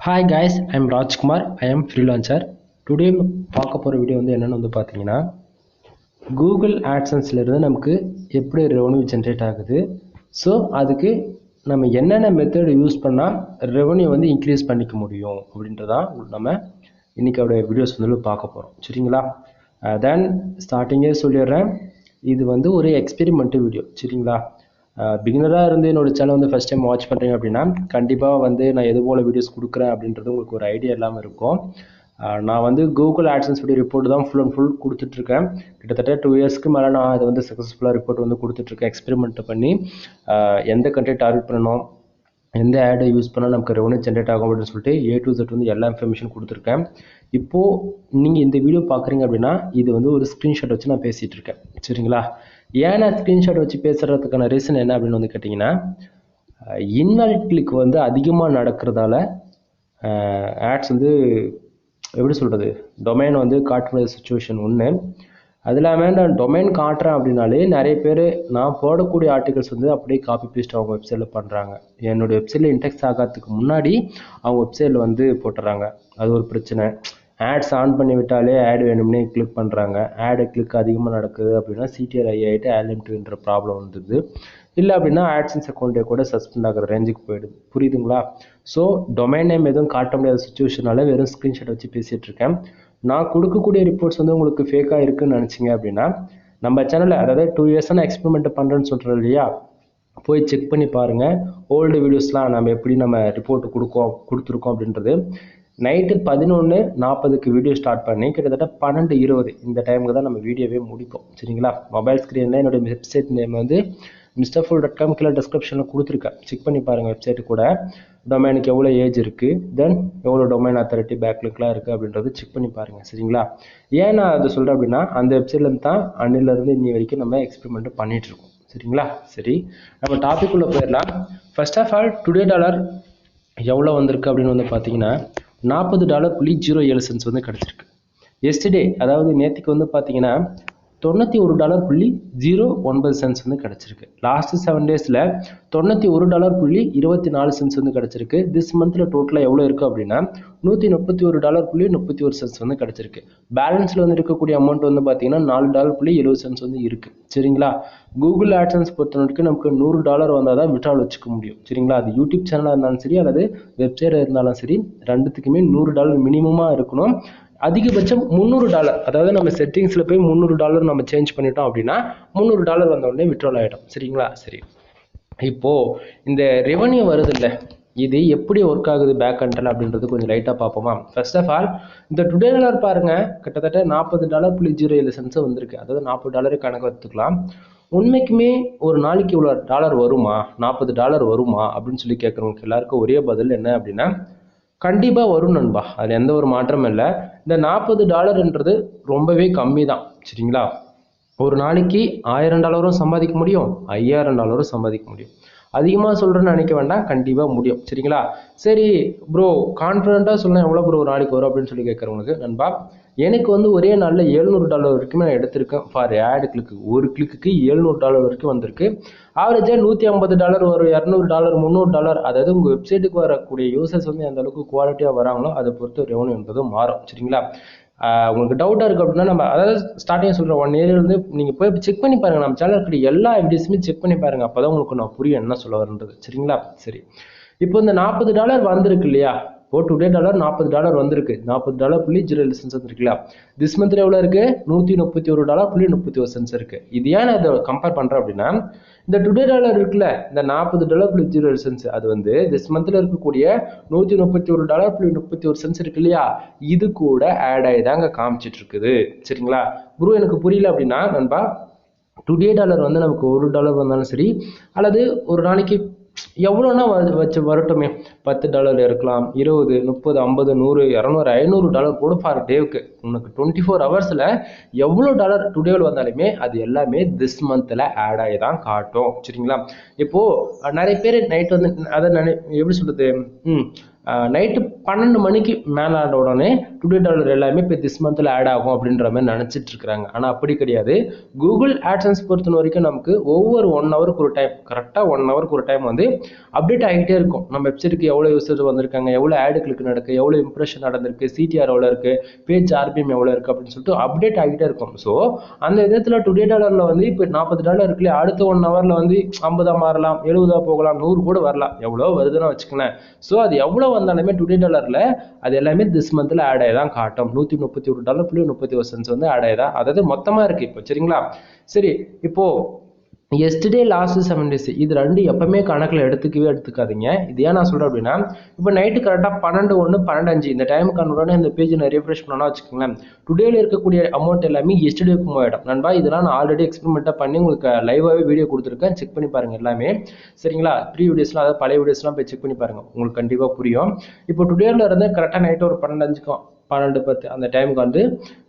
Hi guys, I'm Rajkumar. I am freelancer. Today பார்க்க போகிற video என்னென்னு பார்த்தீங்கன்னா கூகுள் ஆட்சன்ஸ்லேருந்து நமக்கு எப்படி ரெவன்யூ ஜென்ரேட் ஆகுது. ஸோ அதுக்கு நம்ம என்னென்ன மெத்தட் யூஸ் பண்ணால் ரெவன்யூ இன்க்ரீஸ் பண்ணிக்க முடியும் அப்படின்றதான் நம்ம இன்றைக்கி அவருடைய வீடியோஸ் பார்க்க போகிறோம். சரிங்களா? தென் ஸ்டார்டிங்கே சொல்லிடுறேன், இது ஒரு எக்ஸ்பெரிமெண்ட்டு வீடியோ. சரிங்களா? பிகினராக இருந்து என்னோடய சேனல் ஃபஸ்ட் டைம் வாட்ச் பண்ணுறீங்க அப்படின்னா கண்டிப்பாக நான் எது போல் வீடியோஸ் கொடுக்குறேன் அப்படின்றது உங்களுக்கு ஒரு ஐடியா இல்லாமல் இருக்கும். நான் கூகுள் ஆட்சன்ஸ் வீடியோ ரிப்போர்ட் தான் ஃபுல் அண்ட் ஃபுல் கொடுத்துட்ருக்கேன். கிட்டத்தட்ட 2 இயர்ஸ்க்கு மேலே நான் அது சக்ஸஸ்ஃபுல்லாக ரிப்போர்ட் கொடுத்துட்ருக்கேன். எக்ஸ்பெரிமெண்ட் பண்ணி எந்த கண்ட்ரி டார்கெட் பண்ணணும், எந்த ஆடை யூஸ் பண்ணால் நமக்கு ரெவன்யூ ஜென்ரேட் ஆகும் அப்படின்னு சொல்லிட்டு A to Z எல்லா இன்ஃபர்மேஷன் கொடுத்துருக்கேன். இப்போது நீங்கள் இந்த வீடியோ பார்க்குறீங்க அப்படின்னா இது ஒரு ஸ்க்ரீன்ஷாட் வச்சு நான் பேசிகிட்டு இருக்கேன். சரிங்களா? ஏன் நான் ஸ்க்ரீன்ஷாட் வச்சு பேசுகிறதுக்கான ரீசன் என்ன அப்படின்னு கேட்டிங்கன்னா, இன்வாலிட் கிளிக் அதிகமாக நடக்கிறதால ஆட்ஸ் எப்படி சொல்கிறது, டொமைன் காட்ட முடியாத சுச்சுவேஷன் ஒன்று. அது இல்லாமல் நான் டொமைன் காட்டுறேன் அப்படின்னாலே நிறைய பேர் நான் போடக்கூடிய ஆர்டிகல்ஸ் அப்படியே காப்பி பேஸ்ட் அவங்க வெப்சைட்டில் பண்ணுறாங்க. என்னோடய வெப்சைட்டில் இன்டெக்ஸ் ஆகிறதுக்கு முன்னாடி அவங்க வெப்சைட்டில் போட்டுறாங்க. அது ஒரு பிரச்சனை. ஆட்ஸ் ஆன் பண்ணி விட்டாலே ஆட் வேணும்னே கிளிக் பண்ணுறாங்க. ஆடு கிளிக் அதிகமாக நடக்குது அப்படின்னா CTR ஹை ஆகிட்டு ஆட் லிமிட்ன்ற ப்ராப்ளம் வந்துடுது. இல்லை அப்படின்னா ஆட்சன்ஸ் அக்கௌண்ட்டே கூட சஸ்பெண்ட் ஆகிற ரேஞ்சுக்கு போயிடுது. புரியுதுங்களா? ஸோ டொமைன் நேம் எதுவும் காட்ட முடியாத சுச்சுவேஷனால வெறும் ஸ்க்ரீன்ஷாட் வச்சு பேசிகிட்டு இருக்கேன். நான் கொடுக்கக்கூடிய ரிப்போர்ட்ஸ் உங்களுக்கு ஃபேக்காக இருக்குதுன்னு நினச்சிங்க அப்படின்னா நம்ம சேனலில், அதாவது 2 இயர்ஸாக நான் எக்ஸ்பெரிமெண்ட் பண்ணுறேன்னு சொல்கிறேன் இல்லையா, போய் செக் பண்ணி பாருங்கள். ஓல்டு வீடியோஸ்லாம் நம்ம எப்படி ரிப்போர்ட் கொடுத்துருக்கோம் அப்படின்றது. நைட்டு 11:40க்கு வீடியோ ஸ்டார்ட் பண்ணி கிட்டத்தட்ட 12:20 இந்த டைமுக்கு தான் நம்ம வீடியோவே முடிப்போம். சரிங்களா? மொபைல் ஸ்க்ரீனில் என்னுடைய வெப்சைட் நேம் mrfull.com கீழே டிஸ்கிரிப்ஷனில் கொடுத்துருக்கேன். செக் பண்ணி பாருங்கள். வெப்சைட்டு கூட டொமைனுக்கு எவ்வளோ ஏஜ் இருக்குது, தென் எவ்வளோ டொமைன் அத்தாரிட்டி பேக்லிங்க்லாம் இருக்குது அப்படின்றது செக் பண்ணி பாருங்கள். சரிங்களா? ஏன் நான் அதை சொல்கிறேன் அப்படின்னா அந்த வெப்சைட்லேருந்து தான் அன்னிலேருந்து இன்னி வரைக்கும் நம்ம எக்ஸ்பெரிமெண்ட் பண்ணிகிட்ருக்கோம். சரிங்களா? சரி, நம்ம டாபிக் உள்ள போயிடலாம். First of all today dollar எவ்வளோ வந்திருக்கு அப்படின்னு பார்த்தீங்கன்னா $40.07 கிடச்சிருக்கு. எஸ்டர்டே, அதாவது நேற்றுக்கு பார்த்தீங்கன்னா $91.09 கிடச்சிருக்கு. லாஸ்ட் 7 டேஸில் $91.24 கிடச்சிருக்கு. திஸ் மந்தில் டோட்டலாக எவ்வளோ இருக்குது அப்படின்னா $131.31 கிடச்சிருக்கு. பேலன்ஸில் இருக்கக்கூடிய அமௌண்ட் பார்த்தீங்கன்னா $4.70 இருக்குது. சரிங்களா? கூகுள் ஆட்சன்ஸ் பொறுத்த வரைக்கும் நமக்கு $100 வந்தால் தான் விட்ரால் வச்சுக்க முடியும். சரிங்களா? அது யூடியூப் சேனலாக இருந்தாலும் சரி அல்லது வெப்சைட் இருந்தாலும் சரி, ரெண்டுத்துக்குமே $100 மினிமமாக இருக்கணும். அதிகபட்சம் $300, அதாவது நம்ம செட்டிங்ஸில் போய் $300 நம்ம சேஞ்ச் பண்ணிட்டோம் அப்படின்னா $300 வந்த உடனே விட்ரால் ஆகிடும். சரிங்களா? சரி, இப்போது இந்த ரெவன்யூ வருது இல்லை, இது எப்படி ஒர்க் ஆகுது பேக் கண்ட்ரில் அப்படின்றது கொஞ்சம் லைட்டாக பார்ப்போமா? ஃபர்ஸ்ட் ஆஃப் ஆல் இந்த டுடே டாலர் பாருங்கள், கிட்டத்தட்ட $40.07 வந்திருக்கு. அதாவது $40 கணக்கு எடுத்துக்கலாம். உண்மைக்குமே ஒரு நாளைக்கு இவ்வளோ டாலர் வருமா, $40 வருமா அப்படின்னு சொல்லி கேட்குறவங்களுக்கு எல்லாருக்கும் ஒரே பதில் என்ன அப்படின்னா கண்டிப்பாக வரும் நண்பா. அது எந்த ஒரு மாற்றமும் இல்லை. இந்த $40ன்றது ரொம்பவே கம்மி தான். சரிங்களா? ஒரு நாளைக்கு $1000 சம்பாதிக்க முடியும், $5000 சம்பாதிக்க முடியும். அதிகமாக சொல்கிறேன்னு நினைக்க வேண்டாம், கண்டிப்பாக முடியும். சரிங்களா? சரி ப்ரோ, கான்ஃபிடண்ட்டாக சொல்ல எவ்வளோ ப்ரோ ஒரு நாளைக்கு வரும் அப்படின்னு சொல்லி கேட்குறவங்களுக்கு நண்பா, எனக்கு ஒரே நாளில் $700 வரைக்கும் நான் எடுத்திருக்கேன் ஃபார் ஆட் கிளிக்கு. ஒரு கிளிக்கு $700 வரைக்கும் வந்திருக்கு. ஆவரேஜாக $150 வரும், $200, $300. அதாவது உங்கள் வெப்சைட்டுக்கு வரக்கூடிய யூசர்ஸ் எந்த அளவுக்கு குவாலிட்டியாக வராங்களோ அதை பொறுத்து ரெவன்யூ என்பது மாறும். சரிங்களா? உங்களுக்கு டவுட்டாக இருக்குது அப்படின்னா நம்ம அதாவது ஸ்டார்டிங் சொல்கிறேன், 1 இயர்லேருந்து நீங்கள் போய் செக் பண்ணி பாருங்கள். நம்ம சேனல் இருக்கிற எல்லா வீடியோஸுமே செக் பண்ணி பாருங்கள். அப்போ தான் உங்களுக்கு நான் புரியும் என்ன சொல்ல வரன்றது. சரிங்களா? சரி, இப்போ இந்த $40 வந்திருக்கு இல்லையா, இப்போ டுடே டாலர் $40 வந்திருக்கு. $40.07 வந்துருக்குல்ல. திஸ் மந்த்ல எவ்வளோ இருக்குது? $131.31 இருக்குது. இது ஏன் நான் இதை கம்பேர் பண்ணுறேன் அப்படின்னா இந்த டுடே டாலர் இருக்குல்ல, இந்த $40.07 அது திஸ் மந்த்ல இருக்கக்கூடிய $131.31 இருக்கு இல்லையா, இது கூட ஆட் ஆகி தாங்க காமிச்சிட்டு இருக்குது. சரிங்களா? ப்ரோ எனக்கு புரியல அப்படின்னா நண்பா, டுடே டாலர் நமக்கு $1 வந்தாலும் சரி, அல்லது ஒரு நாளைக்கு எவ்வளோன்னா வச்சு வரட்டுமே, $10 இருக்கலாம், 20, 30, 50, 100, 200, $500 கூட ஃபார் டேவுக்கு. உனக்கு 24 ஹவர்ஸில் எவ்வளோ டாலர் டுடேவில் வந்தாலுமே அது எல்லாமே திஸ் மந்தில் ஆட் ஆகி தான் காட்டும். சரிங்களா? இப்போது நிறைய பேர் நைட் அதை எப்படி சொல்கிறது, நைட்டு 12 மணிக்கு மேலே ஆன உடனே டுடே டாலர் எல்லாமே இப்போ திஸ் மந்தில் ஆட் ஆகும் அப்படின்ற மாதிரி நினச்சிட்டு இருக்கிறாங்க. ஆனால் அப்படி கிடையாது. கூகுள் ஆட்சன்ஸ் பொறுத்த வரைக்கும் நமக்கு ஒவ்வொரு 1 ஹவருக்கு ஒரு டைம், கரெக்டாக 1 ஹவருக்கு ஒரு டைம் வந்து அப்டேட் ஆகிட்டே இருக்கும். நம்ம வெப்சைட்டுக்கு எவ்வளோ யூசர் வந்திருக்காங்க, எவ்வளோ ஆடு கிளிக் நடக்கு, எவ்வளோ இம்ப்ரெஷன் நடந்திருக்கு, சிடிஆர் எவ்வளோ இருக்குது, பேஜ் ஆர்பிஎம் எவ்வளோ இருக்குது அப்படின்னு சொல்லிட்டு அப்டேட் ஆகிட்டே இருக்கும். ஸோ அந்த விதத்தில் டுடே டாலரில் வந்து இப்போ $40 இருக்குல்லையே, அடுத்த 1 ஹவரில் வந்து 50 மாறலாம், 70 போகலாம், 100 கூட வரலாம், எவ்வளோ வருதுன்னு வச்சுக்கலேன். ஸோ அது எவ்வளோ வந்தாலுமே டுடே டாலரில் அது எல்லாமே திஸ் மந்தில் ஆட் ஆகி தான் காட்டும். $131.31 வந்து ஆட் ஆகி தான், அதாவது மொத்தமாக இருக்குது இப்போ. சரிங்களா? சரி, இப்போது எஸ்டர்டே லாஸ்ட் 7 days இது ரெண்டு எப்பவுமே கணக்கில் எடுத்துக்காதீங்க. இது ஏன் நான் சொல்கிறேன் அப்படின்னா, இப்போ நைட்டு கரெக்டாக 12:01 12:05 இந்த டைமுக்கு அனுப்பினோட இந்த பேஜை நான் ரீஃப்ரெஷ் பண்ணா வச்சுக்கோங்களேன், டுடேல இருக்கக்கூடிய அமௌண்ட் எல்லாமே எஸ்டர்டேக்கு மூவ் ஆகிடும். நண்பா, இதெல்லாம் நான் ஆல்ரெடி எக்ஸ்பெரிமெண்ட்டாக பண்ணி உங்களுக்கு லைவாகவே வீடியோ கொடுத்துருக்கேன், செக் பண்ணி பாருங்கள் எல்லாமே. சரிங்களா? ப்ரீ வீடியோஸ்லாம், அதாவது பழைய வீடியோஸ்லாம் போய் செக் பண்ணி பாருங்கள், உங்களுக்கு கண்டிப்பாக புரியும். இப்போ டுடேல இருந்து கரெக்டாக நைட்டு ஒரு 12:05 12:10 அந்த டைமுக்கு வந்து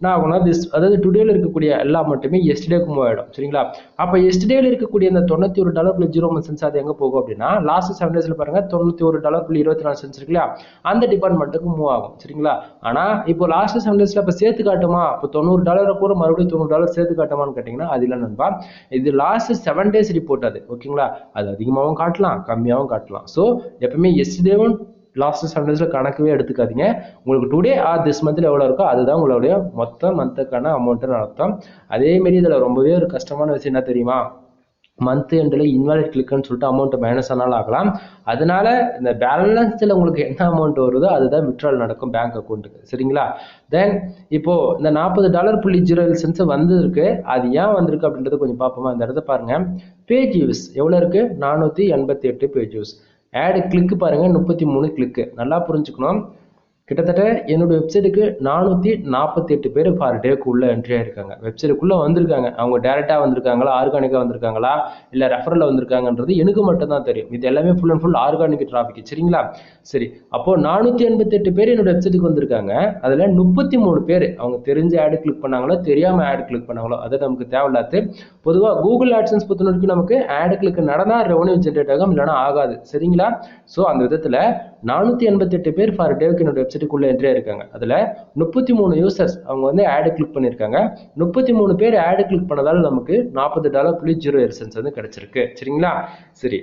நான் ஆகும்னா அதாவது டுடேல இருக்கக்கூடிய எல்லா மட்டுமே எஸ்டர்டேக்கு மூவ் ஆகிடும். சரிங்களா? அப்போ எஸ்டர்டேல இருக்கக்கூடிய இந்த $91.01 அது எங்கே போகும் அப்படின்னா, லாஸ்ட் 7 daysல பாருங்க $91.24 இருக்கு இல்லையா, அந்த டிபார்ட்மெண்ட்டுக்கு மூவ் ஆகும். சரிங்களா? ஆனால் இப்போ லாஸ்ட் 7 daysல இப்போ சேர்த்து காட்டுமா, இப்போ $90 கூட மறுபடியும் $90 சேர்த்து காட்டுமான்னு கேட்டிங்கன்னா அது இல்லை நண்பா. இது லாஸ்ட் 7 days ரிப்போர்ட் அது. ஓகேங்களா? அது அதிகமாகவும் காட்டலாம், கம்மியாகவும் காட்டலாம். ஸோ எப்பவுமே எஸ்டர்டேவும் லாஸ்ட் 7 daysல கணக்கவே எடுத்துக்காதீங்க. உங்களுக்கு டுடே ஆர் திஸ் மந்த்ல எவ்வளோ இருக்கோ அதுதான் உங்களுடைய மொத்த மந்த்துக்கான அமௌண்ட்டுன்னு அர்த்தம். அதேமாரி இதில் ரொம்பவே ஒரு கஷ்டமான விஷயம் என்ன தெரியுமா, மந்த் எண்டில் இன்வாலிட் கிளிக்னு சொல்லிட்டு அமௌண்ட் மைனஸ் ஆனாலும் ஆகலாம். அதனால இந்த பேலன்ஸில் உங்களுக்கு என்ன அமௌண்ட் வருதோ அதுதான் விட்ரால் நடக்கும் பேங்க் அக்கௌண்ட்டுக்கு. சரிங்களா? தென் இப்போ இந்த $40.0 வந்திருக்கு. அது ஏன் வந்திருக்கு அப்படின்றது கொஞ்சம் பார்ப்போமா. இந்த இடத்த பாருங்க, பேஜ் வியூஸ் எவ்வளோ இருக்கு, 488 பேஜ் வியூஸ். ஆடு கிளிக்கு பாருங்க, 33 கிளிக்கு. நல்லா புரிஞ்சுக்கணும், கிட்டத்தட்ட என்னோட வெப்சைட்டுக்கு 448 பேர் ஃபார் டேக்கு உள்ள என்ட்ரி ஆயிருக்காங்க, வெப்சைட்டுக்குள்ளே வந்திருக்காங்க. அவங்க டேரெக்டாக வந்திருக்காங்களா, ஆர்கானிக்காக வந்திருக்காங்களா, இல்லை ரெஃபரில் வந்திருக்காங்கன்றது எனக்கு மட்டும்தான் தெரியும். இது எல்லாமே full and full organic traffic. சரிங்களா? சரி, அப்போது 488 பேர் என்னோட வெப்சைட்டுக்கு வந்திருக்காங்க. அதில் 33 பேர் அவங்க தெரிஞ்ச ஆடு கிளிக் பண்ணாங்களோ தெரியாமல் ஆடு கிளிக் பண்ணாங்களோ அது நமக்கு தேவையில்லாது. பொதுவாக கூகுள் ஆட்சன்ஸ் பொறுத்த வரைக்கும் நமக்கு ஆடு கிளிக் நடந்தால் ரெவன்யூ ஜென்ரேட் ஆகும், இல்லைனா ஆகாது. சரிங்களா? ஸோ அந்த விதத்தில் 488 பேர் ஃபார் டேக்கு என்னோட வெப்சைட்டுக்குள்ளே என்ட்ரி ஆயிருக்காங்க. அதில் 33 யூசர்ஸ் அவங்க வந்து ஆடு கிளிக் பண்ணியிருக்காங்க. 33 பேர் ஆடு கிளிக் பண்ணதால் நமக்கு $40.08 வந்து கிடைச்சிருக்கு. சரிங்களா? சரி,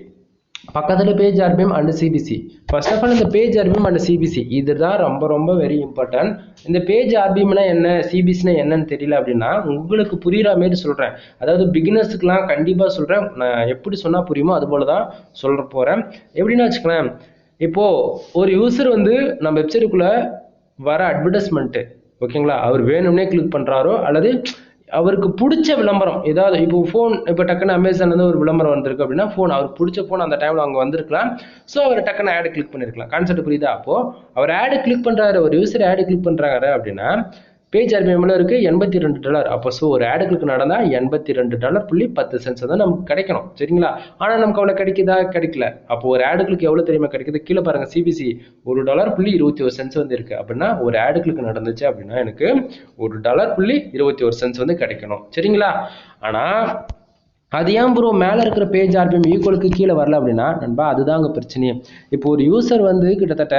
பக்கத்தில் page RPM and CPC. First of all இந்த பேஜ் ஆர்பிஎம் அண்ட் சிபிசி இதுதான் ரொம்ப ரொம்ப வெரி இம்பார்ட்டன்ட். இந்த பேஜ் ஆர்பிஎம்னா என்ன, சிபிசினா என்னன்னு தெரியல அப்படின்னா உங்களுக்கு புரியுற மாரி சொல்கிறேன். அதாவது பிகினர்ஸுக்குலாம் கண்டிப்பாக சொல்கிறேன், நான் எப்படி சொன்னால் புரியுமோ அது போல தான் சொல்ல போகிறேன். எப்படின்னா வச்சுக்கலாம், இப்போது ஒரு யூசர் வந்து நம்ம வெப்சைட்டுக்குள்ளே வர அட்வர்டைஸ்மெண்ட்டு, ஓகேங்களா, அவர் வேணும்னே கிளிக் பண்ணுறாரோ அல்லது அவருக்கு பிடிச்ச விளம்பரம் ஏதாவது, இப்போ ஃபோன், இப்போ டக்குன்னு அமேசான்லேருந்து ஒரு விளம்பரம் வந்திருக்கு அப்படின்னா ஃபோன், அவருக்கு பிடிச்ச ஃபோன் அந்த டைமில் அங்கே வந்திருக்கலாம். ஸோ அவர் டக்குன்னு ஆடு கிளிக் பண்ணியிருக்கலாம். கான்செப்ட் புரியுதா? அப்போது அவர் ஆடு கிளிக் பண்ணுறாரு, ஒரு யூசர் ஆடு கிளிக் பண்ணுறாரு அப்படின்னா பேஜ் ஆர்பிஎம்ல இருக்கு $82. அப்போ ஸோ ஒரு ஆடு கிளிக் நடந்தால் $82.10 தான் நமக்கு கிடைக்கணும். சரிங்களா? ஆனால் நமக்கு அவ்வளோ கிடைக்குதா, கிடைக்கல. அப்போ ஒரு ஆடு கிளிக் எவ்வளோ தெரியுமா கிடைக்குது, கீழே பாருங்க, சிபிசி $1.21 வந்து இருக்கு. அப்படின்னா ஒரு ஆடு கிளிக் நடந்துச்சு அப்படின்னா எனக்கு $1.21 வந்து கிடைக்கணும். சரிங்களா? ஆனால் அது ஏன் ப்ரோ மேலே இருக்கிற பேஜ் ஆர்பிஎம் ஈக்குவலுக்கு கீழே வரல அப்படின்னா நண்பா, அதுதான் அங்கே பிரச்சனையே. இப்போ ஒரு யூசர் வந்து கிட்டத்தட்ட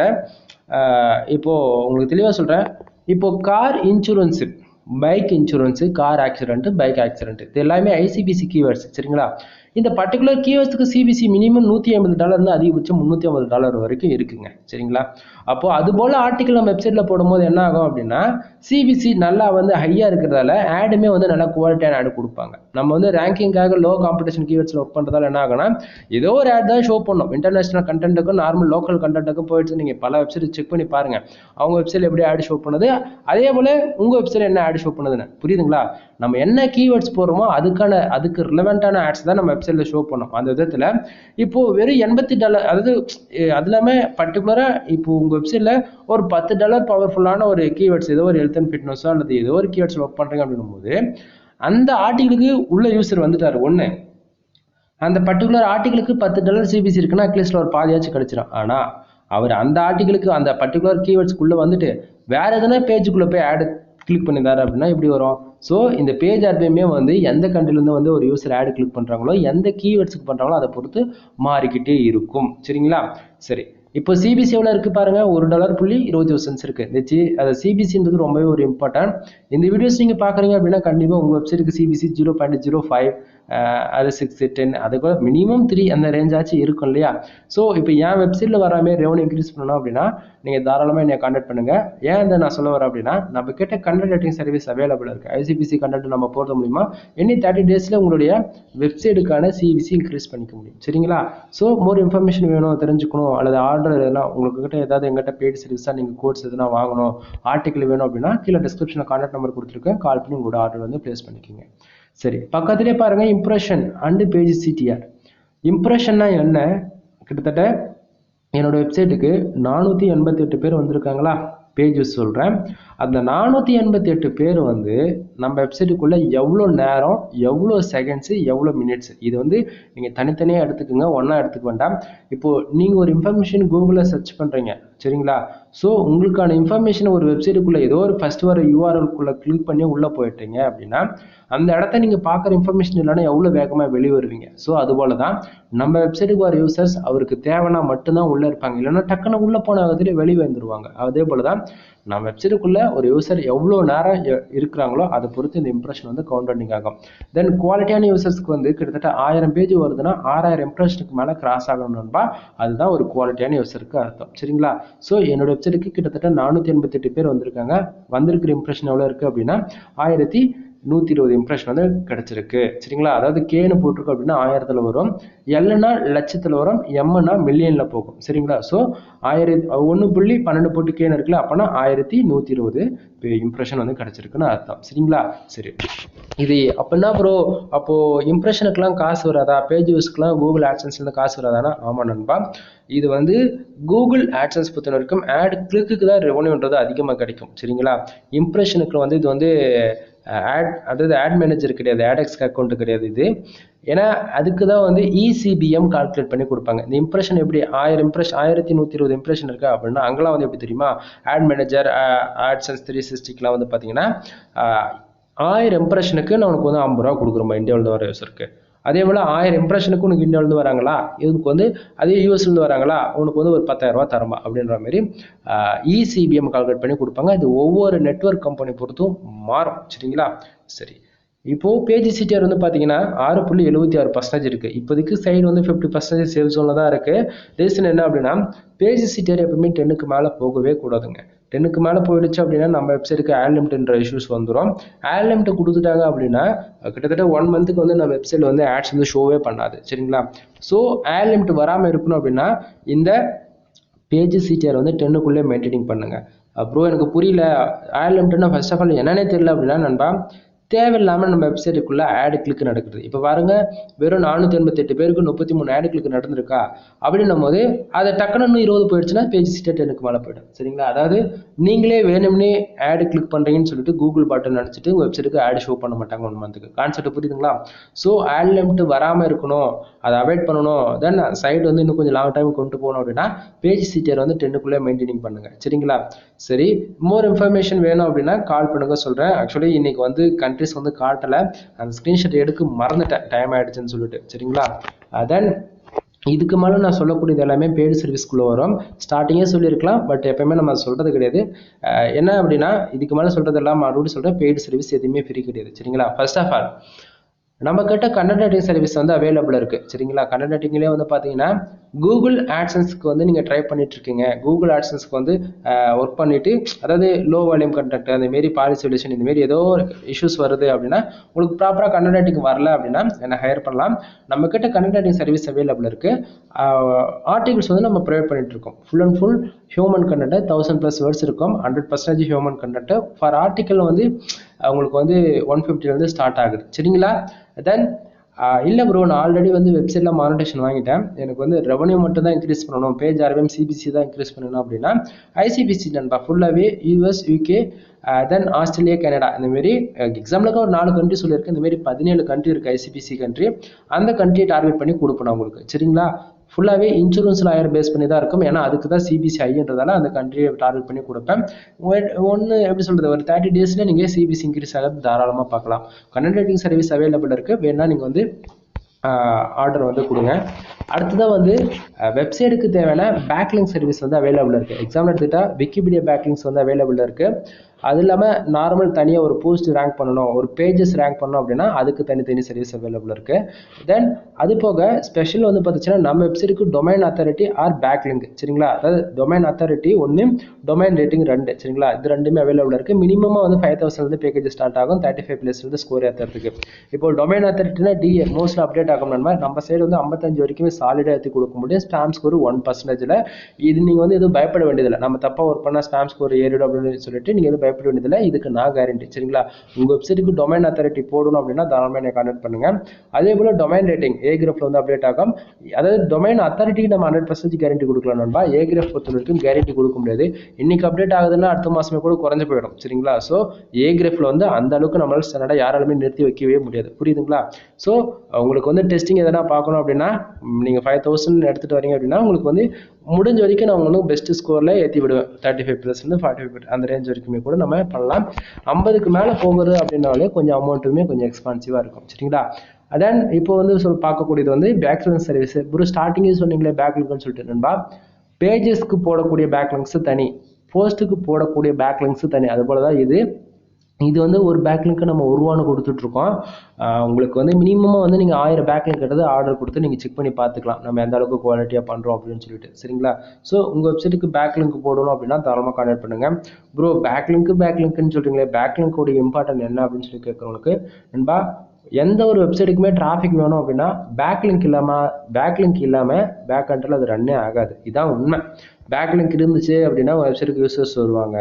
இப்போது உங்களுக்கு தெளிவாக சொல்கிறேன், இப்போ car insurance, bike insurance, car accident, bike accident, இது எல்லாமே ஐசிபிசி கீவேர்ட்ஸ். சரிங்களா? இந்த பர்டிகுலர் கீவேர்ட்ஸுக்கு சிபிசி மினிமம் $150 அதிகபட்சம் $350 வரைக்கும் இருக்குங்க. சரிங்களா? அப்போது அது போல் ஆர்டிக்கல் நம்ம வெப்சைட்டில் போடும்போது என்ன ஆகும் அப்படின்னா சிபிசி நல்லா வந்து ஹையாக இருக்கிறதால ஆடுமே வந்து நல்லா குவாலிட்டியான ஆடு கொடுப்பாங்க. நம்ம வந்து ரேங்கிங்காக லோ காம்படிஷன் கீவேர்ட்ஸில் ஒர்க் பண்ணுறதால என்ன ஆகும்னா ஏதோ ஒரு ஆட் தான் ஷோ பண்ணும். இன்டர்நேஷனல் கண்டென்ட்டுக்கும் நார்மல் லோக்கல் கண்டென்ட்டுக்கும் போயிடுச்சு. நீங்கள் பல வெப்சைட் செக் பண்ணி பாருங்கள், அவங்க வெப்சைட்டில் எப்படி ஆடு ஷோ பண்ணுது, அதே போல் உங்கள் வெப்சைட் என்ன ஆடு ஷோ பண்ணுதுன்னு. புரியுதுங்களா? நம்ம என்ன கீவேர்ட்ஸ் போடுறோமோ அதுக்கு ரிலவெண்ட்டான ஆட்ஸ் தான் நம்ம வெப்சைட்டில் ஷோ பண்ணோம். அந்த விதத்தில் இப்போது வெறும் $80, அதாவது அது இல்லாமல் பர்டிகுலராக இப்போ உங்கள் வெப்சைட்டில் ஒரு $10 பவர்ஃபுல்லான ஒரு கீவேர்ட்ஸ், ஏதோ ஒரு ஹெல்த் அண்ட் ஃபிட்னஸோ அல்லது ஏதோ ஒரு கீவேர்ட்ஸ் ஒர்க் பண்ணுறீங்க அப்படின்னும் போது அந்த ஆர்டிகளுக்கு உள்ள யூசர் வந்துட்டார். ஒன்று, அந்த பர்டிகுலர் ஆர்டிகளுக்கு $10 சிபிசி இருக்குன்னா அட்லீஸ்ட் ஒரு பாதியாச்சும் கிடைச்சிடும். ஆனால் அவர் அந்த ஆர்டிகளுக்கு அந்த பர்டிகுலர் கீவேர்ட்ஸ்க்குள்ளே வந்துட்டு வேறு எதனா பேஜுக்குள்ளே போய் ஆடு கிளிக் பண்ணியிருந்தாரு அப்படின்னா இப்படி வரும். ஸோ இந்த பேஜ் ஆர்பிஎம்மே வந்து எந்த கண்ட்ரிலேருந்து வந்து ஒரு யூசர் ஆடு கிளிக் பண்ணுறாங்களோ, எந்த கீவேர்ட்ஸுக்கு பண்ணுறாங்களோ அதை பொறுத்து மாறிக்கிட்டே இருக்கும். சரிங்களா? சரி, இப்போ சிபிசி எவ்வளோ இருக்குது பாருங்கள், $1.20 இருக்குது. இந்த சிபிசின்றது ரொம்பவே ஒரு இம்பார்ட்டன்ட். இந்த வீடியோஸ் நீங்கள் பார்க்குறீங்க அப்படின்னா கண்டிப்பாக உங்கள் வெப்சைட்டுக்கு சிபிசி 0.05 அது 6 10 அது கூட மினிமம் 3 அந்த ரேஞ்ச் ஆச்சு இருக்கும் இல்லையா. ஸோ இப்போ என் வெப்சைட்டில் வராமல் ரெவன்யூ இன்க்ரீஸ் பண்ணணும் அப்படின்னா நீங்கள் தாராளமாக என்னை கான்டாக்ட் பண்ணுங்கள். ஏன் இதை நான் சொல்ல வரேன் அப்படின்னா, நம்ம கிட்ட கண்டென்ட் ரைட்டிங் சர்வீஸ் அவைலபிள் இருக்குது. ஐசிபிசி கண்டென்ட் நம்ம போடுறது மூலிமா எனி 30 டேஸில் உங்களுடைய வெப்சைட்டுக்கான சிபிசி இன்க்ரீஸ் பண்ணிக்க முடியும். சரிங்களா. ஸோ மோர் இன்ஃபர்மேஷன் வேணும், தெரிஞ்சுக்கணும், அல்லது ஆர்டர் எதனா உங்களுக்கு கிட்ட ஏதாவது எங்கிட்ட பெய்டு சர்வீஸாக நீங்கள் கோர்ஸ் எதுனா வாங்கணும், ஆர்டிக்கல் வேணும் அப்படின்னா கீழே டிஸ்கிரிப்ஷனில் கான்டாக்ட் நம்பர் கொடுத்துருக்கேன், கால் பண்ணி உங்களோட ஆர்டர் வந்து பிளேஸ் பண்ணிக்கோங்க. சரி, பக்கத்திலே பாருங்க இம்ப்ரெஷன் அண்ட் பேஜ் சிடிஆர். இம்ப்ரெஷன்னா என்ன? கிட்டத்தட்ட என்னோட வெப்சைட்டுக்கு 488 பேர் வந்திருக்காங்களா, பேஜஸ் சொல்கிறேன். அந்த 488 பேர் வந்து நம்ம வெப்சைட்டுக்குள்ளே எவ்வளோ நேரம், எவ்வளோ செகண்ட்ஸு, எவ்வளோ மினிட்ஸ், இது வந்து நீங்கள் தனித்தனியாக எடுத்துக்கோங்க, ஒன்றா எடுத்துக்க வேண்டாம். இப்போது நீங்கள் ஒரு இன்ஃபர்மேஷன் கூகுளில் சர்ச் பண்ணுறீங்க சரிங்களா. ஸோ உங்களுக்கான இன்ஃபர்மேஷன் ஒரு வெப்சைட்டுக்குள்ளே ஏதோ ஒரு ஃபஸ்ட் வர யூஆர்எல்குள்ளே கிளிக் பண்ணி உள்ளே போயிட்டீங்க அப்படின்னா அந்த இடத்த நீங்கள் பார்க்குற இன்ஃபர்மேஷன் இல்லைன்னா எவ்வளோ வேகமாக வெளியே வருவீங்க. ஸோ அதுபோல் தான் நம்ம வெப்சைட்டுக்கு வர யூசர்ஸ் அவருக்கு தேவைன்னா மட்டும்தான் உள்ளே இருப்பாங்க, இல்லைன்னா டக்குன்னு உள்ளே போன விதத்தில் வெளியே வந்துடுவாங்க. அதே போல் தான் நம்ம வெப்சைட்டுக்குள்ளே ஒரு யூசர் எவ்வளோ நேரம் இருக்கிறாங்களோ அதை பொறுத்து இந்த இம்ப்ரெஷன் வந்து கவுண்டரிங் ஆகும். தென் குவாலிட்டியான யூசர்ஸ்க்கு வந்து கிட்டத்தட்ட 1000 பேஜ் வருதுன்னா 6000 இம்ப்ரெஷனுக்கு மேலே கிராஸ் ஆகணும்பா, அதுதான் ஒரு குவாலிட்டியான யூசருக்கு அர்த்தம். சரிங்களா. ஸோ என்னோட வெப்சைட்டுக்கு கிட்டத்தட்ட 488 பேர் வந்திருக்காங்க. வந்திருக்கிற இம்ப்ரெஷன் எவ்வளோ இருக்குது அப்படின்னா 1120 இம்ப்ரெஷன் வந்து கிடைச்சிருக்கு. சரிங்களா. அதாவது கேன்னு போட்டிருக்கோம் அப்படின்னா 1000ல் வரும், எல்னா லட்சத்தில் வரும், எம்னா மில்லியனில் போகும். சரிங்களா. ஸோ 1.12 போட்டு கேன்னு இருக்குல்ல, அப்போனா 1120 இம்ப்ரெஷன் வந்து கிடைச்சிருக்குன்னு அர்த்தம். சரிங்களா. சரி, இது அப்படின்னா ப்ரோ அப்போது இம்ப்ரெஷனுக்குலாம் காசு வராதா, பேஜ் யூஸ்க்குலாம் கூகுள் ஆட்சன்ஸ்லேருந்து காசு வராதானா? ஆமாம் நண்பா. இது வந்து கூகுள் ஆட்சன்ஸ் பொறுத்த வரைக்கும் ஆட் கிளிக்கு தான் ரெவன்யூன்றது அதிகமாக கிடைக்கும். சரிங்களா. இம்ப்ரெஷனுக்கு வந்து இது வந்து அதாவது ஆட் மேனேஜர் கிடையாது, ஆடெக்ஸ் அக்கௌண்ட் கிடையாது இது. ஏன்னா அதுக்கு தான் வந்து இசிபிஎம் கால்குலேட் பண்ணி கொடுப்பாங்க. இந்த இம்ப்ரெஷன் எப்படி 1120 இம்ப்ரெஷன் இருக்கு அப்படின்னா அங்கெல்லாம் வந்து எப்படி தெரியுமா, ஆட் மேனேஜர் ஆட்சன்ஸ் 360லாம் வந்து பார்த்தீங்கன்னா 1000 இம்ப்ரெஷனுக்கு நான் உனக்கு வந்து 50 ரூபா கொடுக்குறோம் இந்தியாவில் வர யூசருக்கு. அதே போல் 1000 இம்ப்ரெஷனுக்கு உனக்கு இந்தியாவிலேருந்து வராங்களா, இதுக்கு வந்து அதே யூஎஸ்லேருந்து வராங்களா, உனக்கு வந்து ஒரு 10,000 ரூபா தரமா அப்படின்ற மாதிரி இசிபிஎம் கால்குலேட் பண்ணி கொடுப்பாங்க. இது ஒவ்வொரு நெட்வொர்க் கம்பெனி பொறுத்தும் மாறும். சரிங்களா. சரி, இப்போது பேஜ் சிடிஆர் வந்து பார்த்தீங்கன்னா 6.76% இருக்குது. இப்போதைக்கு சைடு வந்து 50% சேல் ஜோனில் தான் இருக்குது. ரீசன் என்ன அப்படின்னா பேஜ் சிடிஆர் எப்பவுமே 10க்கு மேலே போகவே கூடாதுங்க. 10க்கு மேலே போயிடுச்சு அப்படின்னா நம்ம வெப்சைட்டுக்கு ஆட் லிமிட்ன்ற இஷ்யூஸ் வந்துடும். ஆட் லிமிட் கொடுத்துட்டாங்க அப்படின்னா கிட்டத்தட்ட 1 மந்த்துக்கு வந்து நம்ம வெப்சைட்டில் வந்து ஆட்ஸ் வந்து ஷோவே பண்ணாது. சரிங்களா. ஸோ ஆட் லிமிட் வராமல் இருக்கணும் அப்படின்னா இந்த பேஜ் சிடிஆர் வந்து 10க்குள்ளே மெயின்டைனிங் பண்ணுங்க. அப்புறம் எனக்கு புரியல ஆட் லிமிட்னா ஃபர்ஸ்ட் ஆஃப் ஆல் என்னன்னே தெரியல அப்படின்னா நண்பா, தேவையில்லாமல் நம்ம வெப்சைட்டுக்குள்ளே ஆடு கிளிக் நடக்குது. இப்போ பாருங்க, வெறும் 488 பேருக்கு 33 ஆடு கிளிக் நடந்திருக்கா அப்படின்னும் போது அதை டக்குன்னு 20 போயிடுச்சுன்னா பேஜ் சிடிஆர் 10க்கு மேலே போயிடும். சரிங்களா. அதாவது நீங்களே வேணும்னே ஆடு கிளிக் பண்ணுறீங்கன்னு சொல்லிட்டு கூகுள் பாட்டன் நினச்சிட்டு உங்கள் வெப்சைட்டுக்கு ஆடு ஷோ பண்ண மாட்டாங்க 1 மந்த்துக்கு. கான்செப்ட் புரியுதுங்களா. ஸோ ஆட் லிமிட் வராமல் இருக்கணும், அதை அவாய்ட் பண்ணணும், தென் சைட் வந்து இன்னும் கொஞ்சம் லாங் டைம் கொண்டு போகணும் அப்படின்னா பேஜ் சிடிஆர் வந்து 10க்குள்ளே மெயின்டைனிங் பண்ணுங்க. சரிங்களா. சரி, மோர் இன்ஃபர்மேஷன் வேணும் அப்படின்னா கால் பண்ணுங்க சொல்கிறேன். ஆக்சுவலி இன்னைக்கு வந்து கண்ட்ரிஸ் வந்து காட்டலை, அந்த ஸ்க்ரீன்ஷாட் எடுக்க மறந்துட்டேன், டைம் ஆகிடுச்சுன்னு சொல்லிட்டு. சரிங்களா. தென் இதுக்கு மேலே நான் சொல்லக்கூடியது எல்லாமே பெய்டு சர்வீஸ்க்குள்ளே வரும். ஸ்டார்டிங்கே சொல்லியிருக்கலாம், பட் எப்போயுமே நம்ம சொல்கிறது கிடையாது. என்ன அப்படின்னா இதுக்கு மேலே சொல்கிறதெல்லாம் மறுபடியும் சொல்கிறேன், பெய்டு சர்வீஸ் எதுவுமே ஃப்ரீ கிடையாது. சரிங்களா. ஃபர்ஸ்ட் ஆஃப் ஆல் நம்ம கிட்ட கண்டென்ட் ரைட்டிங் சர்வீஸ் வந்து அவைலபிள் இருக்குது. சரிங்களா. கண்டென்ட் ரைட்டிங்லேயே வந்து பார்த்தீங்கன்னா கூகுள் ஆட்சன்ஸ்க்கு வந்து நீங்கள் ட்ரை பண்ணிட்டு இருக்கீங்க, கூகுள் ஆட்சன்ஸ்க்கு வந்து ஒர்க் பண்ணிவிட்டு அதாவது லோ வால்யூம் கண்டென்ட் அந்தமாரி பாலிசொல்யூஷன் இந்தமாரி ஏதோ ஒரு இஷ்யூஸ் வருது அப்படின்னா உங்களுக்கு ப்ராப்பராக கண்டென்ட் ரைட்டிங் வரல அப்படின்னா என்னை ஹையர் பண்ணலாம். நம்மக்கிட்ட கண்டென்ட் ரைட்டிங் சர்வீஸ் அவைலபிள் இருக்குது. ஆர்டிகல்ஸ் வந்து நம்ம ப்ரொவைட் பண்ணிட்டு இருக்கோம். Full and full human content 1000+ words இருக்கும். 100% ஹியூமன் கண்டென்ட். ஃபார் ஆர்டிக்கல் வந்து உங்களுக்கு வந்து 150 ஸ்டார்ட் ஆகுது. சரிங்களா. தென் இல்லை ப்ரோ, நான் ஆல்ரெடி வந்து வெப்சைட்டில் மானிட்டேஷன் வாங்கிட்டேன், எனக்கு வந்து ரெவன்யூ மட்டும் தான் இன்க்ரீஸ் பண்ணணும், பேஜ் ஆர்பிஎம் சிபிசி தான் இன்க்ரீஸ் பண்ணணும் அப்படின்னா ஐசிபிசி நண்பா ஃபுல்லாகவே யூஎஸ் யூகே தென் ஆஸ்திரேலியா கனடா இந்தமாரி எக்ஸாம்பிளுக்கு ஒரு 4 கண்ட்ரி சொல்லியிருக்கேன். இந்தமாரி 17 கண்ட்ரி இருக்குது ஐசிபிசி கண்ட்ரி. அந்த கண்ட்ரியை டார்கெட் பண்ணி கொடுப்பேன் உங்களுக்கு. சரிங்களா. ஃபுல்லாகவே இன்சூரன்ஸ் லாயர் பேஸ் பண்ணி தான் இருக்கும். ஏன்னா அதுக்கு தான் சிபிசி ஐன்றதால அந்த கண்ட்ரியை டார்கெட் பண்ணி கொடுப்பேன். ஒன்று எப்படி சொல்கிறது, ஒரு 30 டேஸில் நீங்கள் சிபிசி இன்க்ரீஸ் ஆகிறது தாராளமாக பார்க்கலாம். கண்டென்ட் ரைட்டிங் சர்வீஸ் அவைலபிள் இருக்குது. வேணால் நீங்கள் வந்து ஆர்டர் வந்து கொடுங்க. அடுத்ததாக வந்து வெப்சைட்டுக்கு தேவையான பேக்லிங்க் சர்வீஸ் வந்து அவைலபிளாக இருக்குது. எக்ஸாம்பிள் எடுத்துக்கிட்டால் விக்கிபீடியா பேக்லிங்ஸ் வந்து அவைலபிளாக இருக்குது. அது இல்லாமல் நார்மல் தனியாக ஒரு போஸ்ட் ரேங்க் பண்ணணும், ஒரு பேஜஸ் ரேங்க் பண்ணணும் அப்படின்னா அதுக்கு தனி சர்வீஸ் அவைலபிளாக இருக்குது. தென் அது போக ஸ்பெஷல் வந்து பார்த்துச்சுன்னா நம்ம வெப்சைட்டுக்கு டொமைன் அத்தாரிட்டி ஆர் பேக்லிங்க் சரிங்களா. அதாவது டொமைன் அத்தாரிட்டி ஒன்று, டொமைன் ரேட்டிங் 2 சரிங்களா. இது ரெண்டுமே அவைலபிளாக இருக்குது. மினிமமாக வந்து 5000 வந்து பேக்கேஜ் ஸ்டார்ட் ஆகும் 35+ வந்து ஸ்கோர் ஏற்றுறதுக்கு. இப்போ டொமைன் அத்தாரிட்டினா டிஏ மோஸ்ட்லி அப்டேட் ஆகும். நம்ம சைடு வந்து 55 வரைக்குமே சாலிடாக ஏற்றி கொடுக்க முடியும். Spam score 1%. இது நீங்கள் வந்து எதுவும் பயப்பட வேண்டியதில்லை. நம்ம தப்பாக ஒர்க் பண்ணால் ஸ்பேம் ஸ்கோர் ஏறிடும் அப்படின்னு சொல்லிட்டு நீங்கள் எதுவும் பயப்பட வேண்டியதில்லை. இதுக்கு நான் கேரண்டி சரிங்களா. உங்கள் வெப்சைட்டுக்கு டொமைன் அத்தாரிட்டி போடணும் அப்படின்னா தாராளமாக என்னை கான்டாக்ட் பண்ணுங்க. அதே போல் டொமைன் ரேட்டிங் A-Graph வந்து அப்டேட் ஆகும். அதாவது டொமைன் அத்தாரிட்டிக்கு நம்ம 100% கேரண்டி கொடுக்கலாம் நண்பா. A-Graph பொறுத்த வரைக்கும் கேரண்டி கொடுக்க முடியாது. இன்னைக்கு அப்டேட் ஆகுதுன்னா அடுத்த மாசமே கூட குறைஞ்சு போயிடும் சரிங்களா. ஸோ A-Graphல வந்து அந்த அளவுக்கு நம்மளால ஸ்டாண்டர்டாக யாராலுமே நிறுத்தி வைக்கவே முடியாது. புரியுதுங்களா. ஸோ உங்களுக்கு வந்து டெஸ்டிங் எதனா பார்க்கணும் அப்படின்னா நீங்கள் 5000 எடுத்துகிட்டு வரீங்க அப்படின்னா உங்களுக்கு வந்து முடிஞ்ச வரைக்கும் நான் உங்களுக்கு பெஸ்ட் ஸ்கோரில் ஏற்றி விடுவேன். 35% 45% அந்த ரேஞ்ச் வரைக்குமே கூட நம்ம பண்ணலாம். 50க்கு மேலே போகுது அப்படின்னாலே கொஞ்சம் அமௌண்ட்டுமே கொஞ்சம் எக்ஸ்பான்சிவாக இருக்கும் சரிங்களா. அதான் இப்போ வந்து பார்க்கக்கூடியது வந்து பேக்லிங்க் சர்வீஸ். ஒரு ஸ்டார்டிங்கே சொன்னீங்களே பேக்லிங்க்னு சொல்லிட்டு நண்பா, பேஜஸ்க்கு போடக்கூடிய பேக்லிங்க்ஸ் தனி, போஸ்ட்டுக்கு போடக்கூடிய பேக்லிங்க்ஸ் தனி. அது போல தான் இது வந்து ஒரு பேக்லிங்க்கு நம்ம ரூபான்னு கொடுத்துட்ருக்கோம். உங்களுக்கு வந்து மினிமமாக வந்து நீங்கள் 1000 பேக்லிங்க் கிட்டது ஆர்டர் கொடுத்து நீங்கள் செக் பண்ணி பார்த்துக்கலாம் நம்ம எந்த அளவுக்கு குவாலிட்டியாக பண்ணுறோம் அப்படின்னு சொல்லிட்டு சரிங்களா. ஸோ உங்கள் வெப்சைட்டுக்கு பேக்லிங்க் போடணும் அப்படின்னா தாராளமாக கான்டாக்ட் பண்ணுங்கள். ப்ரோ பேக்லிங்க்குன்னு சொல்கிறீங்களே, பேக்லிங்கோட இம்பார்ட்டன்ட் என்ன அப்படின்னு சொல்லி கேட்குறவங்களுக்கு நண்பா, எந்த ஒரு வெப்சைட்டுக்குமே டிராஃபிக் வேணும் அப்படின்னா பேக்லிங்க் இல்லாமல் பேக் எண்டில் அது ரன்னே ஆகாது. இதுதான் உண்மை. பேக்லிங்க் இருந்துச்சு அப்படின்னா வெப்சைட்டுக்கு யூசர்ஸ் வருவாங்க,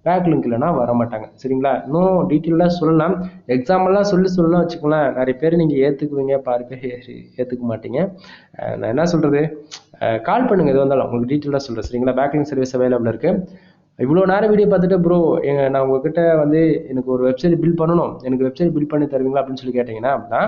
பேக்லிங்க் இல்லைனா வரமாட்டாங்க சரிங்களா. இன்னும் டீட்டெயிலாக சொல்லலாம், எக்ஸாம்பிள்லாம் சொல்லலாம் வச்சுக்கலாம். நிறைய பேர் நீங்கள் ஏற்றுக்குவீங்க, பாரு பேர் ஏற்றுக்க மாட்டீங்க. நான் என்ன சொல்கிறது, கால் பண்ணுங்கள் எது வந்தாலும் உங்களுக்கு டீட்டெயிலாக சொல்கிறேன் சரிங்களா. பேக்லிங்க் சர்வீஸ் அவைலபிளாக இருக்குது. இவ்வளோ நேரம் வீடியோ பார்த்துட்டு ப்ரோ நான் உங்ககிட்ட வந்து எனக்கு ஒரு வெப்சைட் பில்ட் பண்ணணும், எனக்கு வெப்சைட் பில்ட் பண்ணி தருவீங்களா அப்படின்னு சொல்லி கேட்டிங்கன்னா அப்படின்னா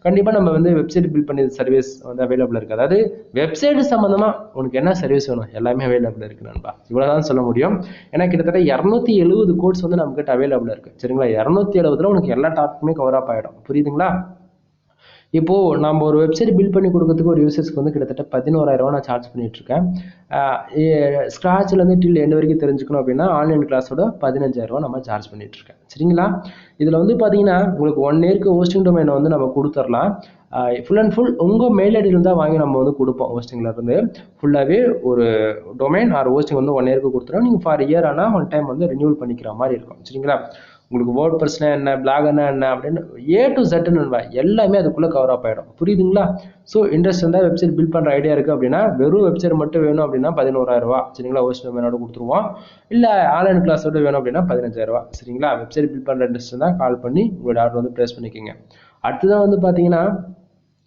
கண்டிப்பாக நம்ம வந்து வெப்சைட் பில்ட் பண்ணி சர்வீஸ் வந்து அவைலபிளாக இருக்குது. அதாவது வெப்சைட் சம்மந்தமாக உனக்கு என்ன சர்வீஸ் வேணும் எல்லாமே அவைலபிளாக இருக்குது நண்பா. இவ்வளோதான் சொல்ல முடியும். ஏன்னா கிட்டத்தட்ட 270 கோர்ஸ் வந்து நம்மகிட்ட அவைலபிளாக இருக்குது சரிங்களா. 270ல் உனக்கு எல்லா டாப்பிக்குமே கவர் அப் ஆகிடும். புரியுதுங்களா. இப்போது நம்ம ஒரு வெப்சைட் பில்ட் பண்ணி கொடுக்கறதுக்கு ஒரு யூசர்ஸ்க்கு வந்து கிட்டத்தட்ட 11,000 நான் சார்ஜ் பண்ணிகிட்ருக்கேன். ஸ்க்ராட்ச்லேருந்து டில் எண்ட் வரைக்கும் தெரிஞ்சுக்கணும் அப்படின்னா ஆன்லைன் கிளாஸோட 15,000 நம்ம சார்ஜ் பண்ணிகிட்ருக்கேன் சரிங்களா. இதில் வந்து பார்த்தீங்கன்னா உங்களுக்கு 1 இயருக்கு ஹோஸ்டிங் டொமைனை வந்து நம்ம கொடுத்துடலாம். ஃபுல் அண்ட் ஃபுல் உங்கள் மெயில் ஐடியில் தான் வாங்கி நம்ம வந்து கொடுப்போம். ஹோஸ்டிங்லேருந்து ஃபுல்லாகவே ஒரு டொமைன் ஆர் ஹோஸ்டிங் வந்து 1 இயருக்கு கொடுத்துருவோம். நீங்கள் ஃபார் இயர் ஆனால் 1 டைம் வந்து ரினியூவல் பண்ணிக்கிற மாதிரி இருக்கும் சரிங்களா. உங்களுக்கு வேர்ட்பிரஸ்னா என்ன, பிளாகர்னா என்ன அப்படின்னு A to Z எல்லாமே அதுக்குள்ளே கவர் அப் ஆகிடும். புரியுதுங்களா. ஸோ இன்ட்ரெஸ்ட் இருந்தால் வெப்சைட் பில்ட் பண்ணுற ஐடியா இருக்குது அப்படின்னா வெறும் வெப்சைட் மட்டும் வேணும் அப்படின்னா 11,000 சரிங்களா. ஹோஸ்ட் டொமைனோட கொடுத்துருவோம். இல்லை ஆன்லைன் கிளாஸோட வேணும் அப்படின்னா 15,000 சரிங்களா. வெப்சைட் பில்ட் பண்ணுற இன்ட்ரெஸ்ட் இருந்தால் கால் பண்ணி உங்களோட ஆர்டர் வந்து ப்ளேஸ் பண்ணிக்கோங்க. அடுத்ததான் வந்து பார்த்தீங்கன்னா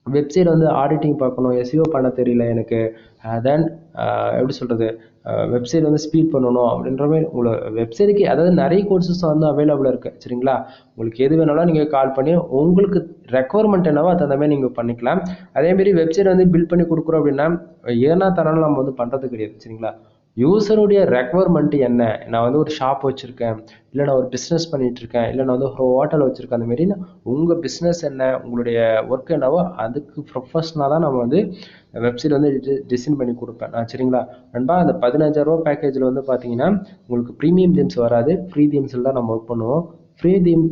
வெப்சைட் வந்து ஆடிட்டிங் பார்க்கணும், SEO பண்ண தெரியல எனக்கு, தென் எப்படி சொல்கிறது, வெப்சைட் வந்து ஸ்பீட் பண்ணணும் அப்படின்ற மாதிரி உங்களை வெப்சைட்டுக்கு அதாவது நிறைய கோர்சஸ் வந்து அவைலபிளாக இருக்குது சரிங்களா. உங்களுக்கு எது வேணாலும் நீங்கள் கால் பண்ணி உங்களுக்கு ரெக்குவயர்மெண்ட் என்னவோ அது அந்த மாதிரி நீங்கள் பண்ணிக்கலாம். அதேமாரி வெப்சைட் வந்து பில்ட் பண்ணி கொடுக்குறோம் அப்படின்னா ஏன்னா தரணும் நம்ம வந்து பண்ணுறது கிடையாது சரிங்களா. யூசருடைய ரெக்குவயர்மெண்ட் என்ன, நான் வந்து ஒரு ஷாப் வச்சுருக்கேன், இல்லை நான் ஒரு பிஸ்னஸ் பண்ணிகிட்ருக்கேன், இல்லை நான் வந்து ஒரு ஹோட்டல் வச்சுருக்கேன், அந்த மாரி உங்கள் பிஸ்னஸ் என்ன, உங்களுடைய ஒர்க் என்னவோ அதுக்கு ப்ரொஃபஷ்னலாக தான் நம்ம வந்து வெப்சைட் வந்து டிசைன் பண்ணி கொடுப்பேன் நான் சரிங்களா. நண்பா அந்த 15,000 பேக்கேஜில் வந்து பார்த்தீங்கன்னா உங்களுக்கு ப்ரீமியம் தீம்ஸ் வராது, ஃப்ரீ தீம்ஸில் தான் நம்ம ஒர்க் பண்ணுவோம். ஃப்ரீ தீம்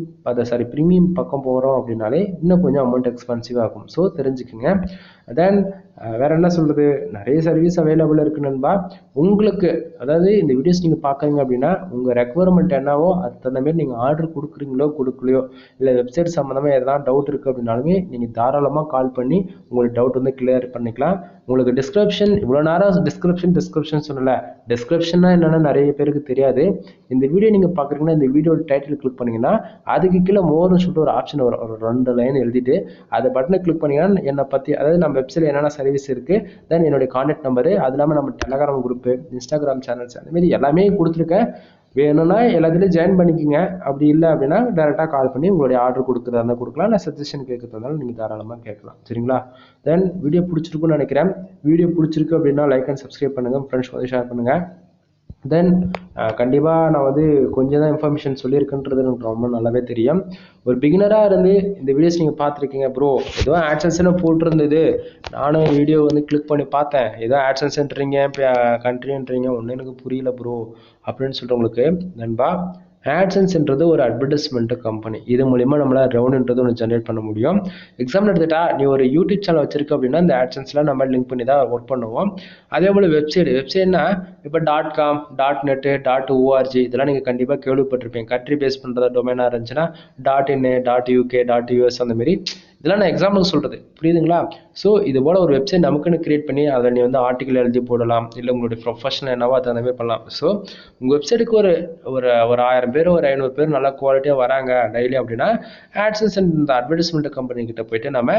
ப்ரீமியம் பக்கம் போகிறோம் அப்படின்னாலே இன்னும் கொஞ்சம் அமௌண்ட் எக்ஸ்பென்சிவ் ஆகும். ஸோ தெரிஞ்சுக்குங்க. தென் வேறு என்ன சொல்கிறது, நிறைய சர்வீஸ் அவைலபிளாக இருக்குது நண்பா. உங்களுக்கு அதாவது இந்த வீடியோஸ் நீங்கள் பார்க்குறீங்க அப்படின்னா உங்கள் ரெக்குவயர்மெண்ட் என்னவோ அது தகுந்த மாதிரி நீங்கள் ஆர்டர் கொடுக்குறீங்களோ கொடுக்கலையோ, இல்லை வெப்சைட் சம்மந்தமாக எதனா டவுட் இருக்குது அப்படின்னாலுமே நீங்கள் தாராளமாக கால் பண்ணி உங்களுக்கு டவுட் வந்து கிளியர் பண்ணிக்கலாம். உங்களுக்கு டிஸ்கிரிப்ஷன் இவ்வளோ நேரம் டிஸ்கிரிப்ஷன் சொல்லலை, டிஸ்கிரிப்ஷன்னா என்னென்னா நிறைய பேருக்கு தெரியாது. இந்த வீடியோ நீங்கள் பார்க்குறீங்கன்னா இந்த வீடியோ டைட்டில் கிளிக் பண்ணிங்கன்னா அதுக்கு கீழே மோர்னு சொல்லிட்டு ஒரு ஆப்ஷன் வரும், ஒரு 2 லைன் எழுதிட்டு அதை பட்டனை கிளிக் பண்ணிங்கன்னா என்னை பற்றி அதாவது நம்ம வெப்சைட்டில் என்னென்ன சர்வீஸ் இருக்குது, தென் என்னுடைய கான்டாக்ட் நம்பரு, அது இல்லாமல் நம்ம டெலகிராம் குரூப்பு, இன்ஸ்டாகிராம் சேனல்ஸ் அந்தமாரி எல்லாமே கொடுத்துருக்கேன். வேணும்னா எல்லாத்துலேயும் ஜாயின் பண்ணிக்கோங்க. அப்படி இல்லை அப்படின்னா டேரெக்டாக கால் பண்ணி உங்களுடைய ஆர்டர் கொடுக்குறதா இருந்தால் கொடுக்கலாம், இல்லை சஜஷன் கேட்குறதாலும் நீங்கள் தாராளமாக கேட்கலாம் சரிங்களா. தென் வீடியோ பிடிச்சிருக்குன்னு நினைக்கிறேன். வீடியோ பிடிச்சிருக்கு அப்படின்னா லைக் அண்ட் சப்ஸ்கிரைப் பண்ணுங்கள், ஃப்ரெண்ட்ஸ் வந்து ஷேர் பண்ணுங்கள். தென் கண்டிப்பாக நான் வந்து கொஞ்சம் தான் இன்ஃபர்மேஷன் சொல்லியிருக்குன்றது எனக்கு ரொம்ப நல்லாவே தெரியும். ஒரு பிகினராக இருந்து இந்த வீடியோஸ் நீங்கள் பார்த்துருக்கீங்க ப்ரோ, ஏதோ ஆட்சன்ஸ்னு போட்டிருந்தது, நானும் வீடியோ வந்து கிளிக் பண்ணி பார்த்தேன், ஏதோ ஆட்சன்ஸ்ன்றீங்க கண்ட்ரின்றீங்க, ஒன்றும் எனக்கு புரியல ப்ரோ அப்படின்னு சொல்கிறவங்களுக்கு நண்பா, ஆட்சன்ஸ்ன்றது ஒரு அட்வர்டைஸ்மெண்ட் கம்பெனி. இது மூலிமா நம்மளால் ரெவன்யூன்றது ஒன்று ஜென்ரேட் பண்ண முடியும். எக்ஸாம்பிள் எடுத்துட்டா, நீ ஒரு யூடியூப் சேனல் வச்சிருக்க அப்படின்னா இந்த ஆட்சன்ஸ்லாம் நம்ம லிங்க் பண்ணி தான் ஒர்க் பண்ணுவோம். அதே போல் வெப்சைட்னா இப்போ .com, .net, .org இதெல்லாம் நீங்கள் கண்டிப்பாக கேள்விப்பட்டிருப்பீங்க. கண்ட்ரி பேஸ் பண்ணுறதா டொமைனாக இருந்துச்சுன்னா .in, .uk, .us அந்த மாதிரி இதெல்லாம் நான் எக்ஸாம்பிள் சொல்கிறது, புரியுதுங்களா? ஸோ இது போல் ஒரு வெப்சைட் நமக்குன்னு கிரியேட் பண்ணி அதில் நீ வந்து ஆர்டிக்கல் எழுதி போடலாம், இல்லை உங்களுடைய ப்ரொஃபஷனல் என்னவோ அதை அந்த மாதிரி பண்ணலாம். ஸோ உங்கள் வெப்சைட்டுக்கு ஒரு ஒரு ஒரு 1000 பேர் ஒரு 500 பேர் நல்லா குவாலிட்டியாக வராங்க டெய்லி அப்படின்னா, ஆட்சன்ஸ் இந்த அட்வர்டைஸ்மெண்ட் கம்பெனி கிட்ட போயிட்டு நம்ம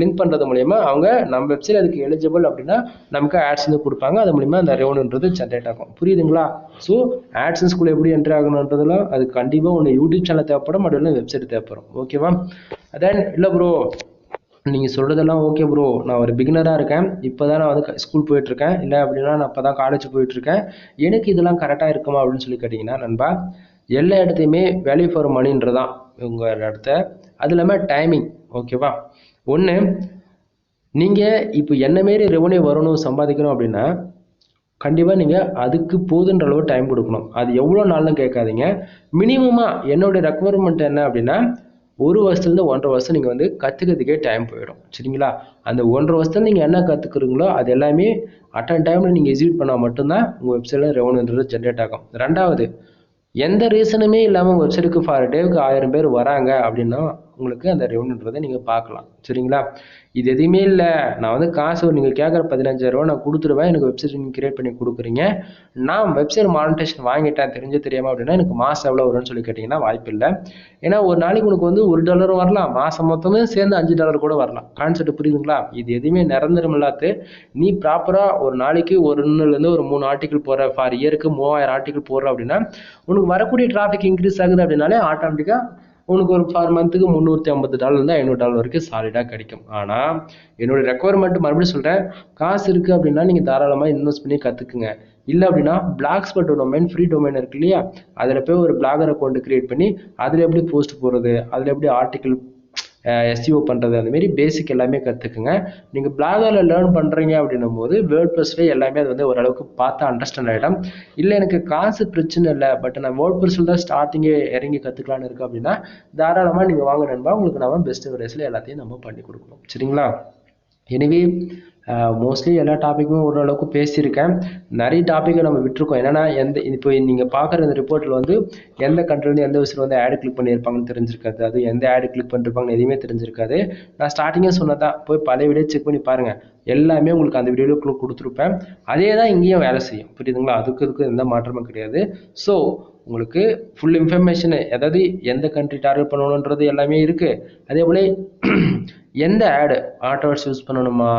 லிங்க் பண்ணுறது மூலிமா அவங்க நம்ம வெப்சைட் அதுக்கு எலிஜிபிள் அப்படின்னா நமக்கு ஆட்ஸ் வந்து கொடுப்பாங்க. அது மூலிமா அந்த ரெவன்யூன்றது ஜென்ரேட் ஆகும். புரியுதுங்களா? ஸோ ஆட்சன்ஸ்குள்ளே எப்படி என்ட்ரி ஆகணுன்றதுலாம் அது கண்டிப்பாக ஒன்று யூடியூப் சேனல் தேவைப்படும், அப்படி இல்லை வெப்சைட் தேவைப்படும். ஓகேவா? தென் இல்லை ப்ரோ, நீங்கள் சொல்கிறதெல்லாம் ஓகே ப்ரோ, நான் ஒரு பிகினராக இருக்கேன், இப்போ தான் நான் வந்து ஸ்கூல் போயிட்டுருக்கேன், இல்லை அப்படின்னா நான் இப்போ தான் காலேஜ் போயிட்டுருக்கேன், எனக்கு இதெல்லாம் கரெக்டாக இருக்குமா அப்படின்னு சொல்லி கேட்டிங்கன்னா நண்பா, எல்லா இடத்தையுமே வேல்யூ ஃபார் மணின்றதான் உங்கள் இடத்த. அது இல்லாமல் டைமிங். ஓகேவா? ஒன்று, நீங்கள் இப்போ என்ன மாரி ரெவன்யூ வரணும் சம்பாதிக்கணும் அப்படின்னா கண்டிப்பாக நீங்கள் அதுக்கு போதுன்ற அளவு டைம் கொடுக்கணும். அது எவ்வளோ நாள்னு கேட்காதீங்க. மினிமமாக என்னோட ரெக்குவயர்மெண்ட் என்ன அப்படின்னா, 1 வருஷத்துலேருந்து 1.5 வருஷம் நீங்கள் வந்து கற்றுக்கிறதுக்கே டைம் போயிடும். சரிங்களா? அந்த 1.5 வருஷத்துல நீங்கள் என்ன கற்றுக்குறீங்களோ அது எல்லாமே அட்டன் டைமில் நீங்கள் எக்ஸிக்யூட் பண்ணால் மட்டும்தான் உங்கள் வெப்சைட்டில் ரெவன்யூன்றது ஜென்ரேட் ஆகும். ரெண்டாவது, எந்த ரீசனுமே இல்லாமல் உங்கள் வெப்சைட்டுக்கு ஃபார் டேவுக்கு 1000 பேர் வராங்க அப்படின்னா உங்களுக்கு அந்த ரெவன்யூன்றதை நீங்கள் பார்க்கலாம். சரிங்களா? இது எதுவுமே இல்லை, நான் வந்து காசு நீங்கள் கேட்குற 15,000 நான் கொடுத்துருவேன், எனக்கு வெப்சைட் நீங்கள் கிரியேட் பண்ணி கொடுக்குறீங்க, நான் வெப்சைட் மானிட்டேஷன் வாங்கிட்டேன் தெரியாமல் அப்படின்னா எனக்கு மாதம் எவ்வளோ வரும்னு சொல்லி கேட்டிங்கன்னா வாய்ப்பு இல்லை. ஏன்னா ஒரு நாளைக்கு உனக்கு வந்து $1 வரலாம், மாதம் மொத்தமே சேர்ந்து $5 கூட வரலாம். கான்செப்ட் புரியுதுங்களா? இது எதுவுமே நிரந்தரம் இல்லாத, நீ ப்ராப்பராக ஒரு நாளைக்கு 1லேருந்து ஒரு 3 ஆர்டிக்கல் போடுற, ஃபார் இயருக்கு 3000 ஆர்டிக்கல் போடுற அப்படின்னா உனக்கு வரக்கூடிய டிராஃபிக் இன்க்ரீஸ் ஆகுது அப்படின்னாலே ஆட்டோமேட்டிக்காக உனக்கு ஒரு ஃபார் மந்த்துக்கு $350 $500 வரைக்கும் சாலிடாக கிடைக்கும். ஆனால் என்னோட ரெக்குவயர்மெண்ட் மறுபடியும் சொல்கிறேன், காசு இருக்குது அப்படின்னா நீங்கள் தாராளமாக இன்வெஸ்ட் பண்ணி கற்றுக்குங்க. இல்லை அப்படின்னா பிளாக்ஸ்பாட் டொமைன், ஃப்ரீ டொமைன் இருக்கு இல்லையா, அதில் போய் ஒரு பிளாகர் அக்கௌண்ட் கிரியேட் பண்ணி அதில் எப்படி போஸ்ட் போடுறது, அதில் எப்படி ஆர்டிக்கல் எஸ்இஓ பண்ணுறது, அந்தமாரி பேசிக் எல்லாமே கற்றுக்குங்க. நீங்கள் பிளாகரில் லேர்ன் பண்ணுறீங்க அப்படின்னும் போது வேர்ட்பிரஸ்லேயே எல்லாமே அது வந்து ஓரளவுக்கு பார்த்து அண்டர்ஸ்டாண்ட் ஆகிடும். இல்லை எனக்கு காசு பிரச்சனை இல்லை, பட் நான் வேர்ட்பிரஸில் தான் ஸ்டார்டிங்கே இறங்கி கற்றுக்கலான்னு இருக்குது அப்படின்னா தாராளமாக நீங்கள் வாங்க நண்பா, உங்களுக்கு நம்ம பெஸ்ட் ப்ரைஸில் எல்லாத்தையும் நம்ம பண்ணி கொடுக்கணும். சரிங்களா? எனவே மோஸ்ட்லி எல்லா டாப்பிக்குமே ஓரளவுக்கு பேசியிருக்கேன். நிறைய டாப்பிக்கை நம்ம விட்டுருக்கோம். என்னென்னா இப்போ நீங்கள் பார்க்குற இந்த ரிப்போர்ட்டில் வந்து எந்த கண்ட்ரிலேருந்து எந்த விஷயம் வந்து ஆடு கிளிக் பண்ணியிருப்பாங்கன்னு தெரிஞ்சிருக்காது, அது எந்த ஆடு கிளிக் பண்ணிருப்பாங்கன்னு எதுவுமே தெரிஞ்சிருக்காது. நான் ஸ்டார்டிங்கே சொன்னதான், போய் பழைய வீடியோ செக் பண்ணி பாருங்கள், எல்லாமே உங்களுக்கு அந்த வீடியோவில் கொடுத்துருப்பேன். அதே தான் இங்கேயும் வேலை செய்யும். புரியுதுங்களா? அதுக்கு எந்த மாற்றமும் கிடையாது. ஸோ உங்களுக்கு ஃபுல் இன்ஃபர்மேஷனு, அதாவது எந்த கண்ட்ரி டார்கெட் பண்ணணுன்றது எல்லாமே இருக்குது. அதே போல் எந்த ஆடு ஆட்டோ ஆட்ஸ் யூஸ் பண்ணணுமா,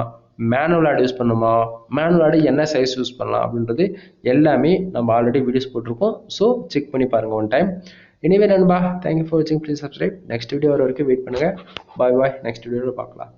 மேனுவல் ஆட் யூஸ் பண்ணணுமா, மேனுவல் ஆடு என்ன சைஸ் யூஸ் பண்ணலாம் அப்படின்றது எல்லாமே நம்ம ஆல்ரெடி வீடியோஸ் போட்டிருக்கோம். ஸோ செக் பண்ணி பாருங்கள் ஒன் டைம். எனிவே நண்பா, தேங்க்யூ ஃபார் வாட்சிங். Please subscribe. நெக்ஸ்ட் வீடியோ வர வரைக்கும் வெயிட் பண்ணுங்கள். பாய் பாய். நெக்ஸ்ட் வீடியோவில் பார்க்கலாம்.